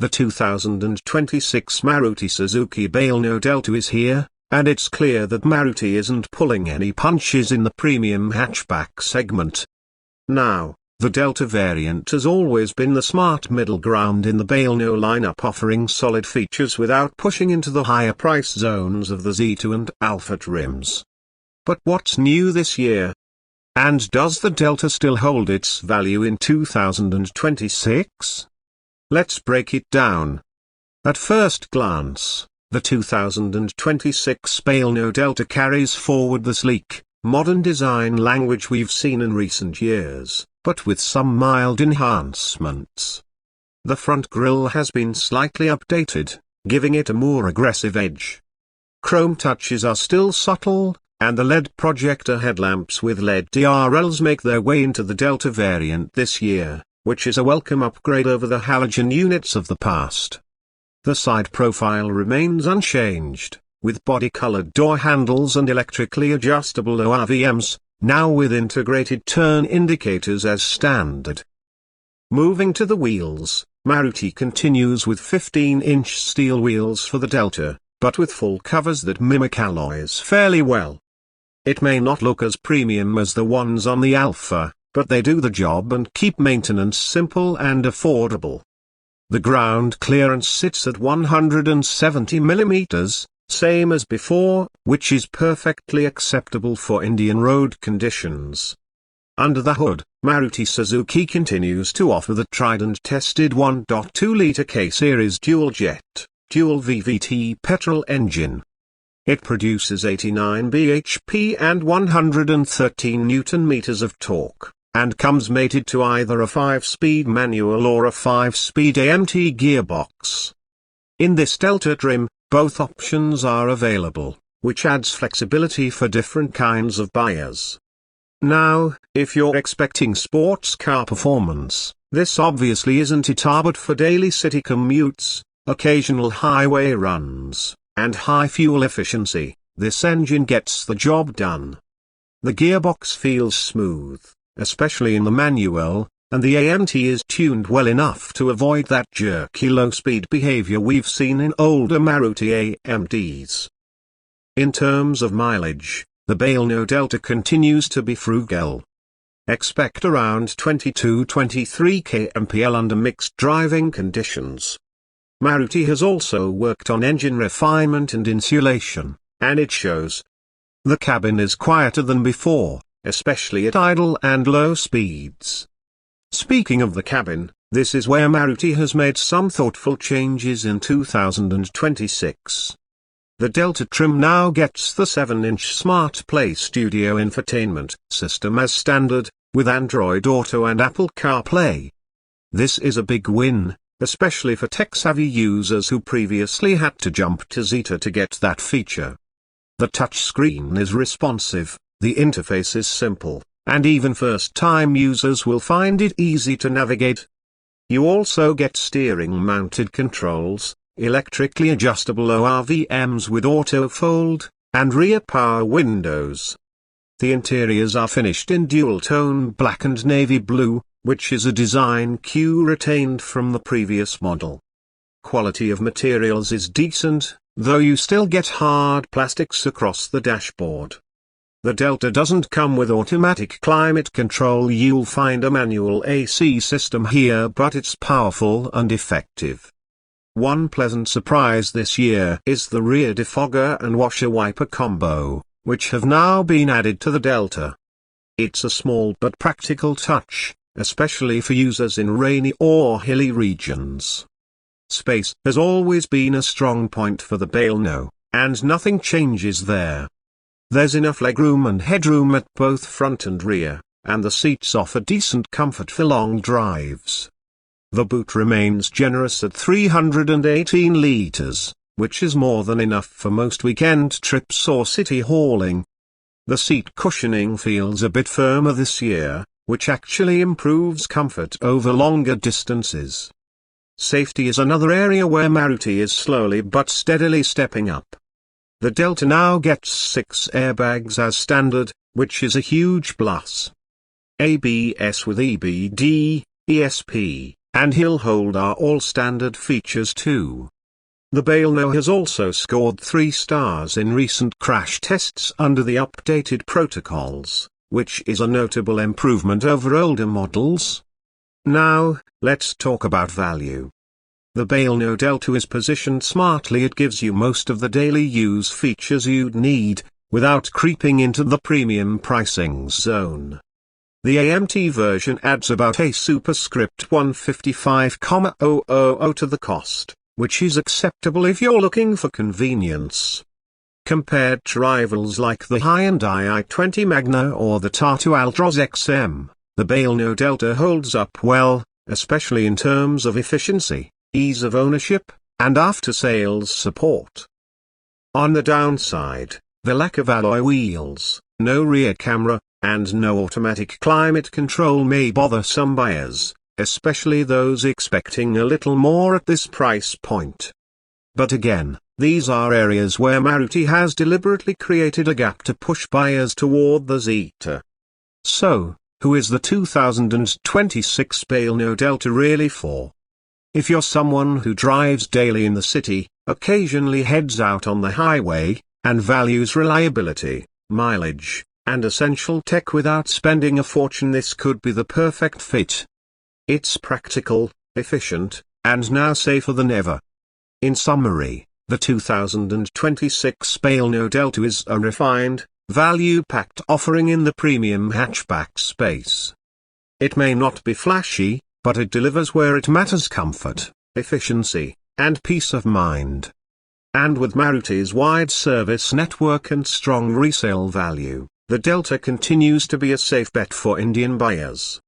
The 2026 Maruti Suzuki Baleno Delta is here, and it's clear that Maruti isn't pulling any punches in the premium hatchback segment. Now, the Delta variant has always been the smart middle ground in the Baleno lineup, offering solid features without pushing into the higher price zones of the Zeta and Alpha trims. But what's new this year? And does the Delta still hold its value in 2026? Let's break it down. At first glance, the 2026 Baleno Delta carries forward the sleek, modern design language we've seen in recent years, but with some mild enhancements. The front grille has been slightly updated, giving it a more aggressive edge. Chrome touches are still subtle, and the LED projector headlamps with LED DRLs make their way into the Delta variant this year, which is a welcome upgrade over the halogen units of the past. The side profile remains unchanged, with body-colored door handles and electrically adjustable ORVMs, now with integrated turn indicators as standard. Moving to the wheels, Maruti continues with 15-inch steel wheels for the Delta, but with full covers that mimic alloys fairly well. It may not look as premium as the ones on the Alpha, but they do the job and keep maintenance simple and affordable. The ground clearance sits at 170 mm, same as before, which is perfectly acceptable for Indian road conditions. Under the hood, Maruti Suzuki continues to offer the tried and tested 1.2-litre K-Series dual-jet, dual VVT petrol engine. It produces 89 bhp and 113 Nm of torque, and comes mated to either a 5-speed manual or a 5-speed AMT gearbox. In this Delta trim, both options are available, which adds flexibility for different kinds of buyers. Now, if you're expecting sports car performance, this obviously isn't it, but for daily city commutes, occasional highway runs, and high fuel efficiency, this engine gets the job done. The gearbox feels smooth, especially in the manual, and the AMT is tuned well enough to avoid that jerky low-speed behavior we've seen in older Maruti AMTs. In terms of mileage, the Baleno Delta continues to be frugal. Expect around 22-23 kmpl under mixed driving conditions. Maruti has also worked on engine refinement and insulation, and it shows. The cabin is quieter than before, especially at idle and low speeds. Speaking of the cabin, this is where Maruti has made some thoughtful changes in 2026. The Delta trim now gets the 7-inch Smart Play Studio infotainment system as standard, with Android Auto and Apple CarPlay. This is a big win, especially for tech-savvy users who previously had to jump to Zeta to get that feature. The touchscreen is responsive, the interface is simple, and even first-time users will find it easy to navigate. You also get steering-mounted controls, electrically adjustable ORVMs with auto-fold, and rear power windows. The interiors are finished in dual-tone black and navy blue, which is a design cue retained from the previous model. Quality of materials is decent, though you still get hard plastics across the dashboard. The Delta doesn't come with automatic climate control. You'll find a manual AC system here, but it's powerful and effective. One pleasant surprise this year is the rear defogger and washer wiper combo, which have now been added to the Delta. It's a small but practical touch, especially for users in rainy or hilly regions. Space has always been a strong point for the Baleno, and nothing changes there. There's enough legroom and headroom at both front and rear, and the seats offer decent comfort for long drives. The boot remains generous at 318 litres, which is more than enough for most weekend trips or city hauling. The seat cushioning feels a bit firmer this year, which actually improves comfort over longer distances. Safety is another area where Maruti is slowly but steadily stepping up. The Delta now gets 6 airbags as standard, which is a huge plus. ABS with EBD, ESP, and hill hold are all standard features too. The Baleno has also scored 3 stars in recent crash tests under the updated protocols, which is a notable improvement over older models. Now, let's talk about value. The Baleno Delta is positioned smartly. It gives you most of the daily use features you'd need, without creeping into the premium pricing zone. The AMT version adds about a superscript 155,000 to the cost, which is acceptable if you're looking for convenience. Compared to rivals like the high-end i20 Magna or the Tata Altroz XM, the Baleno Delta holds up well, especially in terms of efficiency, ease of ownership, and after-sales support. On the downside, the lack of alloy wheels, no rear camera, and no automatic climate control may bother some buyers, especially those expecting a little more at this price point. But again, these are areas where Maruti has deliberately created a gap to push buyers toward the Zeta. So, who is the 2026 Baleno Delta really for? If you're someone who drives daily in the city, occasionally heads out on the highway, and values reliability, mileage, and essential tech without spending a fortune, this could be the perfect fit. It's practical, efficient, and now safer than ever. In summary, the 2026 Baleno Delta is a refined, value-packed offering in the premium hatchback space. It may not be flashy, but it delivers where it matters: comfort, efficiency, and peace of mind. And with Maruti's wide service network and strong resale value, the Delta continues to be a safe bet for Indian buyers.